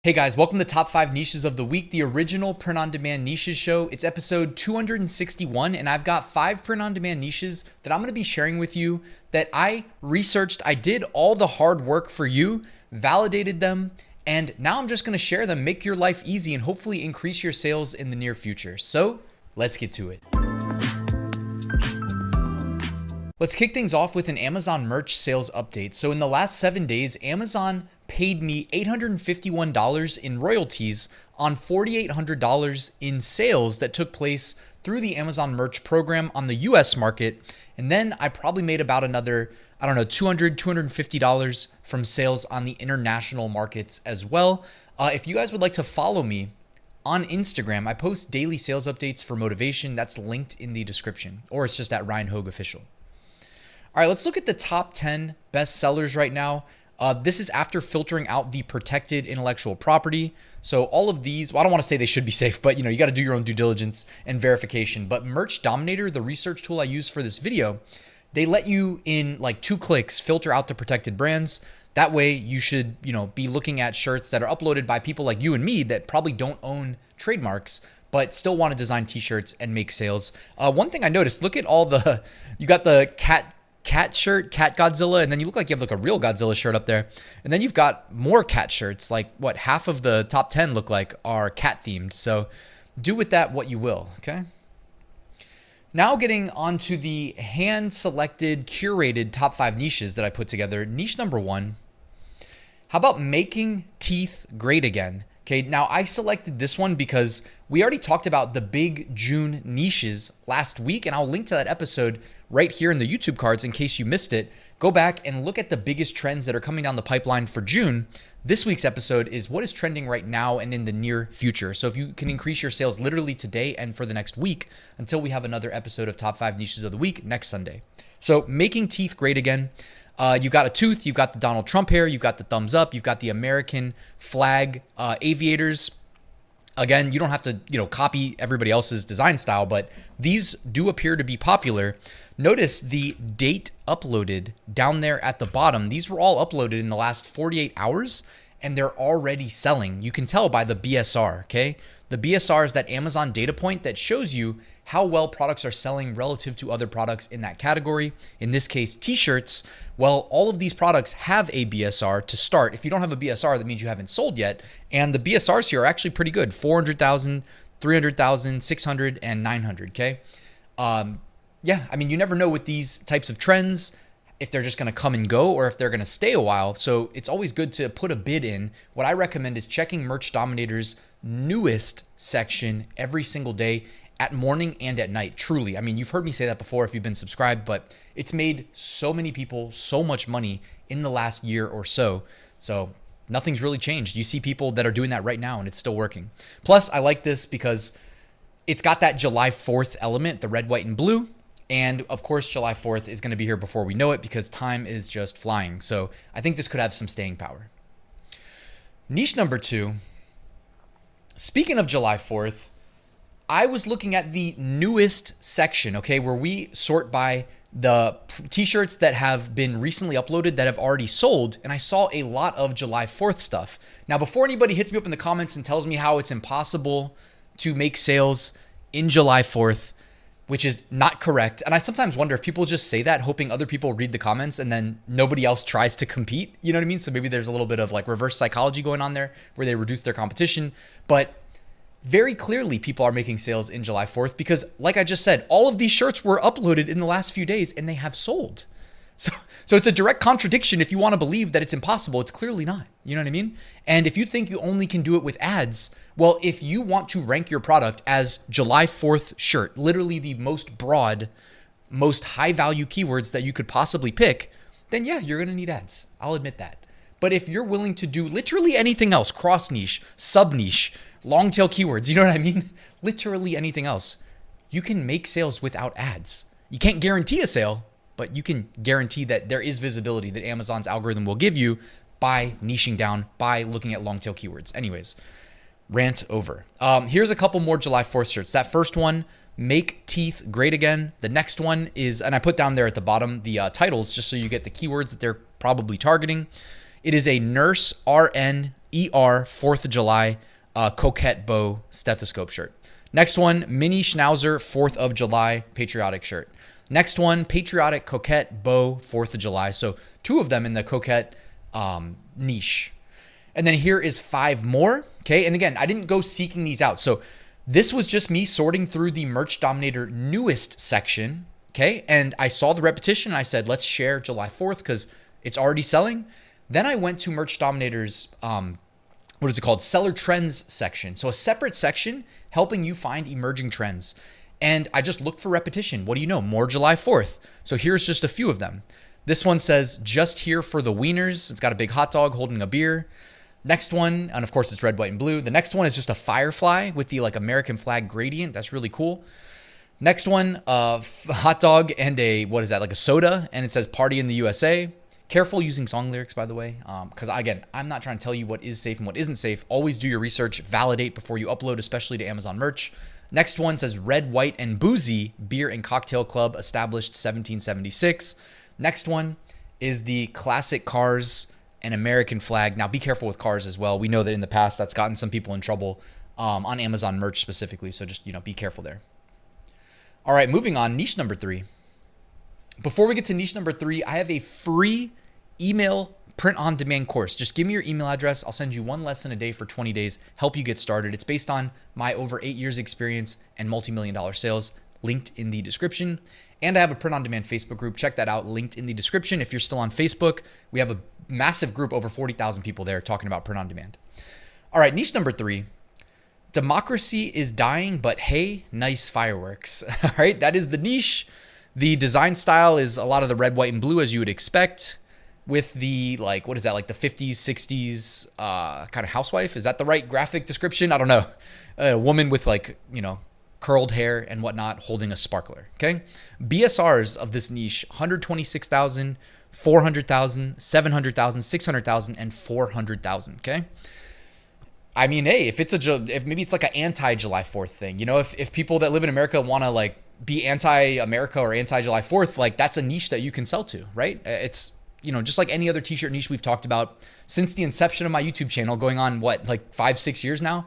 Hey guys, welcome to Top 5 Niches of the Week, the original print-on-demand niches show. It's episode 261, and I've got 5 print-on-demand niches that I'm going to be sharing with you that I researched. I did all the hard work for you, validated them, and now I'm just going to share them, make your life easy, and hopefully increase your sales in the near future. So let's get to it. Let's kick things off with an Amazon merch sales update. So in the last 7 days, Amazon paid me $851 in royalties on $4,800 in sales that took place through the Amazon merch program on the US market. And then I probably made about another, $200, $250 from sales on the international markets as well. If you guys would like to follow me on Instagram, I post daily sales updates for motivation. That's linked in the description, or it's just at Ryan Hogue Official. All right, let's look at the top 10 best sellers right now. This is after filtering out the protected intellectual property. So all of these, well, I don't want to say they should be safe, but you got to do your own due diligence and verification. But Merch Dominator, the research tool I use for this video, they let you in like 2 clicks filter out the protected brands. That way you should, be looking at shirts that are uploaded by people like you and me that probably don't own trademarks, but still want to design t-shirts and make sales. One thing I noticed, look at all you got the cat shirt, Cat Godzilla, and then you look like you have like a real Godzilla shirt up there. And then you've got more cat shirts, like what half of the top 10 look like are cat themed. So do with that what you will, okay? Now getting onto the hand selected, curated top 5 niches that I put together. Niche number 1, how about making teeth great again? Okay, now I selected this one because we already talked about the big June niches last week, and I'll link to that episode right here in the YouTube cards in case you missed it. Go back and look at the biggest trends that are coming down the pipeline for June. This week's episode is what is trending right now and in the near future. So if you can increase your sales literally today and for the next week until we have another episode of Top 5 Niches of the Week next Sunday. So making teeth great again. You got a tooth, you've got the Donald Trump hair, you've got the thumbs up, you've got the American flag aviators. Again, you don't have to, copy everybody else's design style, but these do appear to be popular. Notice the date uploaded down there at the bottom. These were all uploaded in the last 48 hours, and they're already selling. You can tell by the BSR, okay? The BSR is that Amazon data point that shows you how well products are selling relative to other products in that category. In this case, t-shirts. Well, all of these products have a BSR to start. If you don't have a BSR, that means you haven't sold yet. And the BSRs here are actually pretty good. 400,000, 300,000, 600, and 900, okay? Yeah, I mean, you never know with these types of trends if they're just going to come and go or if they're going to stay a while. So it's always good to put a bid in. What I recommend is checking Merch Dominator's newest section every single day at morning and at night. Truly. I mean, you've heard me say that before if you've been subscribed, but it's made so many people so much money in the last year or so. So nothing's really changed. You see people that are doing that right now and it's still working. Plus, I like this because it's got that July 4th element, the red, white, and blue. And of course, July 4th is going to be here before we know it because time is just flying. So I think this could have some staying power. Niche number 2. Speaking of July 4th, I was looking at the newest section, okay, where we sort by the t-shirts that have been recently uploaded that have already sold, and I saw a lot of July 4th stuff. Now, before anybody hits me up in the comments and tells me how it's impossible to make sales in July 4th, which is not correct. And I sometimes wonder if people just say that hoping other people read the comments and then nobody else tries to compete. You know what I mean? So maybe there's a little bit of like reverse psychology going on there where they reduce their competition. But very clearly people are making sales in July 4th because like I just said, all of these shirts were uploaded in the last few days and they have sold. So it's a direct contradiction. If you want to believe that it's impossible, it's clearly not. You know what I mean? And if you think you only can do it with ads, well, if you want to rank your product as July 4th shirt, literally the most broad, most high value keywords that you could possibly pick, then yeah, you're going to need ads. I'll admit that. But if you're willing to do literally anything else, cross niche, sub niche, long tail keywords, you know what I mean? Literally anything else, you can make sales without ads. You can't guarantee a sale, but you can guarantee that there is visibility that Amazon's algorithm will give you by niching down, by looking at long tail keywords. Anyways, rant over. Here's a couple more July 4th shirts. That first one, make teeth great again. The next one is, and I put down there at the bottom the titles just so you get the keywords that they're probably targeting. It is a nurse RN ER 4th of July coquette bow stethoscope shirt. Next one, mini Schnauzer 4th of July patriotic shirt. Next one, patriotic coquette bow 4th of July. So 2 of them in the coquette niche. And then here is 5 more. Okay. And again, I didn't go seeking these out. So this was just me sorting through the Merch Dominator newest section. Okay. And I saw the repetition. And I said, let's share July 4th because it's already selling. Then I went to Merch Dominator's, what is it called? Seller Trends section. So a separate section helping you find emerging trends. And I just looked for repetition. What do you know? More July 4th. So here's just a few of them. This one says, just here for the wieners. It's got a big hot dog holding a beer. Next one, and of course it's red, white, and blue. The next one is just a firefly with the like American flag gradient. That's really cool. Next one, hot dog and a, what is that? Like a soda. And it says party in the USA. Careful using song lyrics, by the way, because again, I'm not trying to tell you what is safe and what isn't safe. Always do your research, validate before you upload, especially to Amazon merch. Next one says red, white, and boozy beer and cocktail club established 1776. Next one is the classic cars and American flag. Now be careful with cars as well. We know that in the past that's gotten some people in trouble on Amazon merch specifically. So just, be careful there. All right, moving on, niche number 3. Before we get to niche number 3, I have a free email print-on-demand course. Just give me your email address. I'll send you 1 lesson a day for 20 days, help you get started. It's based on my over 8 years experience and multi-million-dollar sales, linked in the description. And I have a print-on-demand Facebook group. Check that out, linked in the description. If you're still on Facebook, we have a massive group, over 40,000 people there talking about print-on-demand. All right, niche number 3. Democracy is dying, but hey, nice fireworks. All right, that is the niche. The design style is a lot of the red, white, and blue, as you would expect, with the, like, what is that, like the 50s, 60s kind of housewife? Is that the right graphic description? I don't know. A woman with, like, curled hair and whatnot holding a sparkler, okay? BSRs of this niche, 126,000, 400,000, 700,000, 600,000, and 400,000, okay? I mean, hey, if maybe it's like an anti-July 4th thing, if people that live in America want to, like, be anti-America or anti-July 4th, like that's a niche that you can sell to, right? It's, just like any other t-shirt niche we've talked about since the inception of my YouTube channel, going on like 5-6 years now.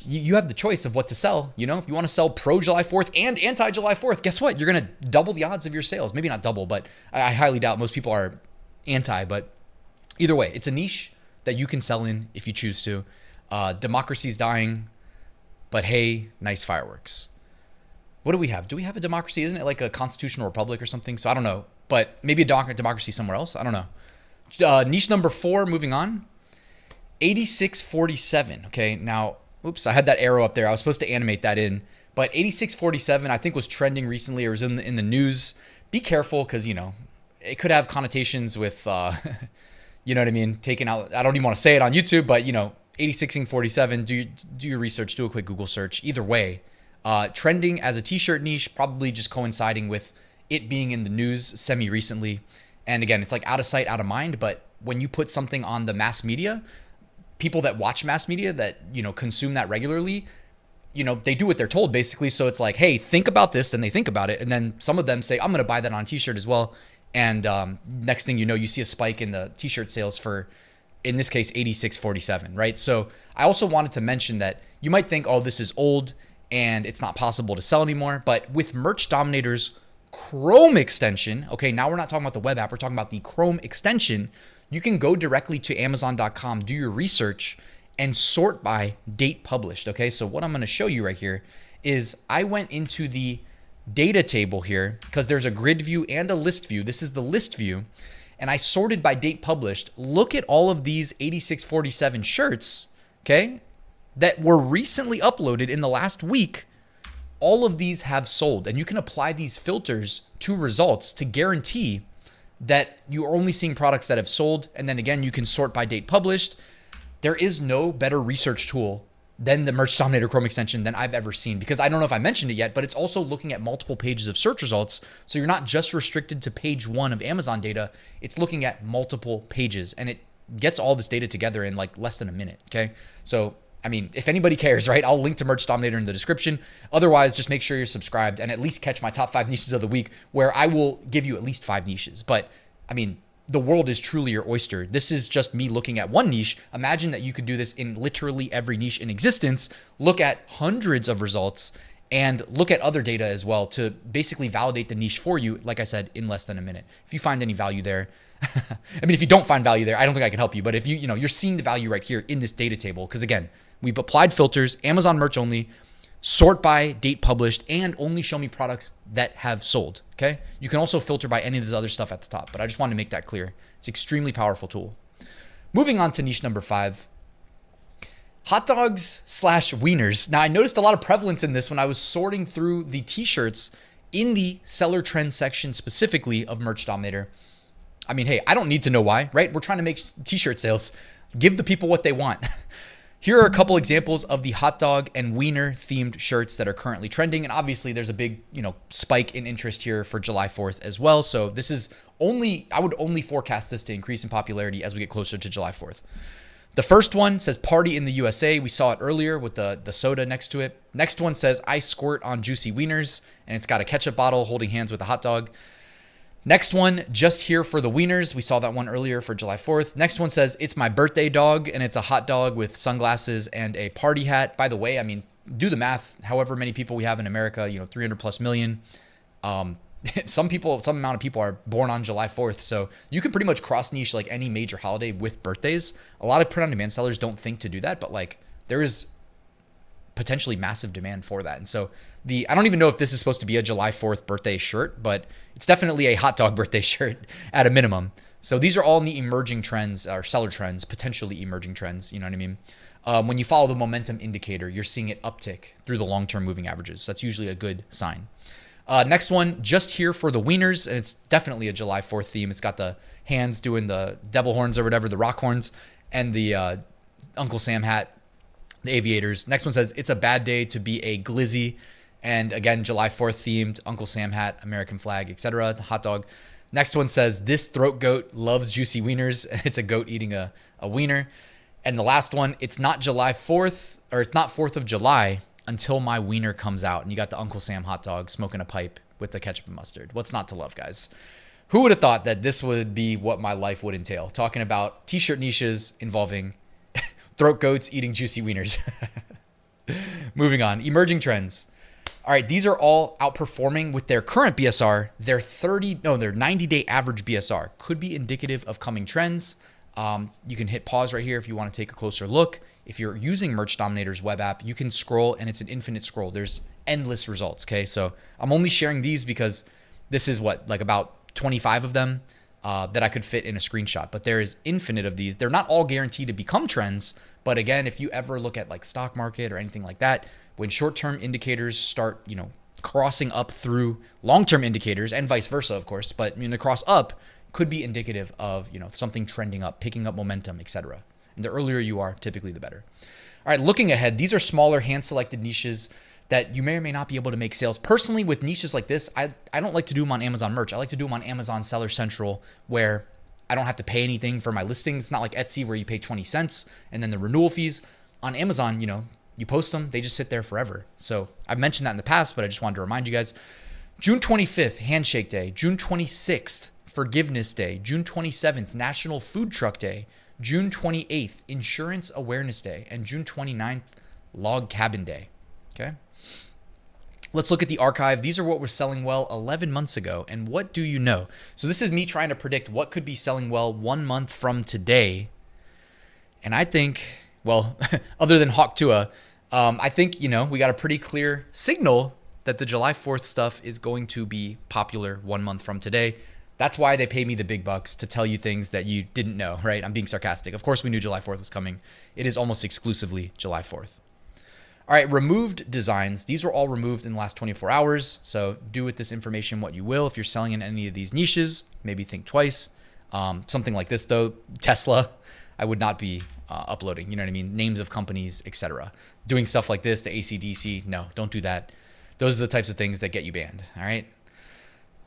You have the choice of what to sell. If you want to sell pro July 4th and anti-July 4th, guess what? You're going to double the odds of your sales. Maybe not double, but I highly doubt most people are anti, but either way, it's a niche that you can sell in if you choose to. Democracy's dying, but hey, nice fireworks. What do we have? Do we have a democracy? Isn't it like a constitutional republic or something? So I don't know, but maybe a democracy somewhere else. I don't know. Niche number 4, moving on. 8647. Okay. Now, oops, I had that arrow up there. I was supposed to animate that in, but 8647, I think, was trending recently, or was in the news. Be careful, because, it could have connotations with, you know what I mean? Taken out. I don't even want to say it on YouTube, but 8647, do your research, do a quick Google search. Either way, trending as a t-shirt niche, probably just coinciding with it being in the news semi-recently. And again, it's like out of sight, out of mind. But when you put something on the mass media, people that watch mass media, that, consume that regularly, they do what they're told, basically. So it's like, hey, think about this. And they think about it. And then some of them say, I'm going to buy that on a t-shirt as well. And next thing you know, you see a spike in the t-shirt sales for, in this case, 8647, right? So I also wanted to mention that you might think, oh, this is old and it's not possible to sell anymore. But with Merch Dominator's Chrome extension, okay, now we're not talking about the web app, we're talking about the Chrome extension. You can go directly to Amazon.com, do your research, and sort by date published, okay? So what I'm gonna show you right here is I went into the data table here, because there's a grid view and a list view. This is the list view. And I sorted by date published. Look at all of these 8647 shirts, okay, that were recently uploaded in the last week. All of these have sold, and you can apply these filters to results to guarantee that you are only seeing products that have sold. And then again, you can sort by date published. There is no better research tool than the Merch Dominator Chrome extension than I've ever seen, because I don't know if I mentioned it yet, but it's also looking at multiple pages of search results. So you're not just restricted to page 1 of Amazon data. It's looking at multiple pages, and it gets all this data together in like less than a minute. Okay. So, I mean, if anybody cares, right, I'll link to Merch Dominator in the description. Otherwise, just make sure you're subscribed and at least catch my top 5 niches of the week, where I will give you at least 5 niches. But I mean, the world is truly your oyster. This is just me looking at one niche. Imagine that you could do this in literally every niche in existence, look at hundreds of results, and look at other data as well to basically validate the niche for you, like I said, in less than a minute. If you find any value there, I mean, if you don't find value there, I don't think I can help you. But if you're seeing the value right here in this data table, because again, we've applied filters, Amazon merch only, sort by date published, and only show me products that have sold. Okay. You can also filter by any of this other stuff at the top, but I just wanted to make that clear. It's an extremely powerful tool. Moving on to niche number 5, hot dogs / wieners. Now I noticed a lot of prevalence in this when I was sorting through the t-shirts in the seller trend section specifically of Merch Dominator. I mean, hey, I don't need to know why, right? We're trying to make t-shirt sales. Give the people what they want. Here are a couple examples of the hot dog and wiener themed shirts that are currently trending. And obviously there's a big, spike in interest here for July 4th as well. So this is I would only forecast this to increase in popularity as we get closer to July 4th. The first one says party in the USA. We saw it earlier with the soda next to it. Next one says I squirt on juicy wieners, and it's got a ketchup bottle holding hands with a hot dog. Next one, just here for the wieners. We saw that one earlier for July 4th. Next one says, it's my birthday dog, and it's a hot dog with sunglasses and a party hat. By the way, I mean, do the math. However many people we have in America, 300 plus million. Some amount of people are born on July 4th. So you can pretty much cross niche like any major holiday with birthdays. A lot of print on demand sellers don't think to do that, but like there is potentially massive demand for that. And so I don't even know if this is supposed to be a July 4th birthday shirt, but it's definitely a hot dog birthday shirt at a minimum. So these are all in the emerging trends or seller trends, potentially emerging trends. You know what I mean? When you follow the momentum indicator, you're seeing it uptick through the long-term moving averages. So that's usually a good sign. Next one, just here for the wieners. And it's definitely a July 4th theme. It's got the hands doing the devil horns or whatever, the rock horns, and the Uncle Sam hat, the aviators. Next one says, it's a bad day to be a glizzy. And again, July 4th themed, Uncle Sam hat, American flag, etc. The hot dog. Next one says, this throat goat loves juicy wieners. And it's a goat eating a wiener. And the last one, it's not July 4th, or it's not 4th of July until my wiener comes out. And you got the Uncle Sam hot dog smoking a pipe with the ketchup and mustard. What's not to love, guys? Who would have thought that this would be what my life would entail? Talking about t-shirt niches involving throat goats eating juicy wieners. Moving on, emerging trends. All right, these are all outperforming with their current BSR. Their 90-day average BSR could be indicative of coming trends. You can hit pause right here if you want to take a closer look. If you're using Merch Dominator's web app, you can scroll, and it's an infinite scroll. There's endless results, okay? So I'm only sharing these because this is like about 25 of them that I could fit in a screenshot. But there is infinite of these. They're not all guaranteed to become trends. But again, if you ever look at like stock market or anything like that, when short-term indicators start, crossing up through long-term indicators and vice versa, of course, but the cross up could be indicative of, something trending up, picking up momentum, etc. And the earlier you are, typically the better. All right, looking ahead, these are smaller hand-selected niches that you may or may not be able to make sales. Personally, with niches like this, I don't like to do them on Amazon Merch. I like to do them on Amazon Seller Central, where I don't have to pay anything for my listings. It's not like Etsy where you pay 20 cents and then the renewal fees. On Amazon, you post them, they just sit there forever. So I've mentioned that in the past, but I just wanted to remind you guys. June 25th, Handshake Day. June 26th, Forgiveness Day. June 27th, National Food Truck Day. June 28th, Insurance Awareness Day. And June 29th, Log Cabin Day. Okay? Let's look at the archive. These are what were selling well 11 months ago. And what do you know? So this is me trying to predict what could be selling well 1 month from today. And I think, well, other than Hawk Tua, I think, we got a pretty clear signal that the July 4th stuff is going to be popular 1 month from today. That's why they pay me the big bucks to tell you things that you didn't know, right? I'm being sarcastic. Of course, we knew July 4th was coming. It is almost exclusively July 4th. All right, removed designs. These were all removed in the last 24 hours. So do with this information what you will. If you're selling in any of these niches, maybe think twice. Something like this, though, Tesla, I would not be uploading, you know what I mean? Names of companies, etc. Doing stuff like this, the AC/DC, no, don't do that. Those are the types of things that get you banned, all right?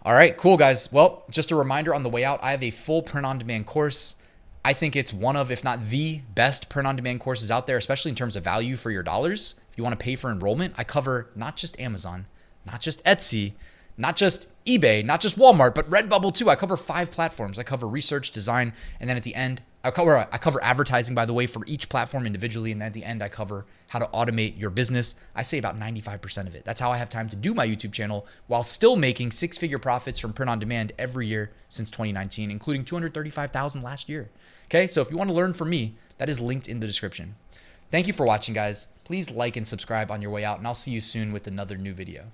All right, cool, guys. Well, just a reminder on the way out, I have a full print-on-demand course. I think it's one of, if not the best print-on-demand courses out there, especially in terms of value for your dollars. If you want to pay for enrollment, I cover not just Amazon, not just Etsy, not just eBay, not just Walmart, but Redbubble too. I cover 5 platforms. I cover research, design, and then at the end, I cover advertising, by the way, for each platform individually. And then at the end, I cover how to automate your business. I say about 95% of it. That's how I have time to do my YouTube channel while still making 6-figure profits from print on demand every year since 2019, including $235,000 last year. Okay, so if you want to learn from me, that is linked in the description. Thank you for watching, guys. Please like and subscribe on your way out, and I'll see you soon with another new video.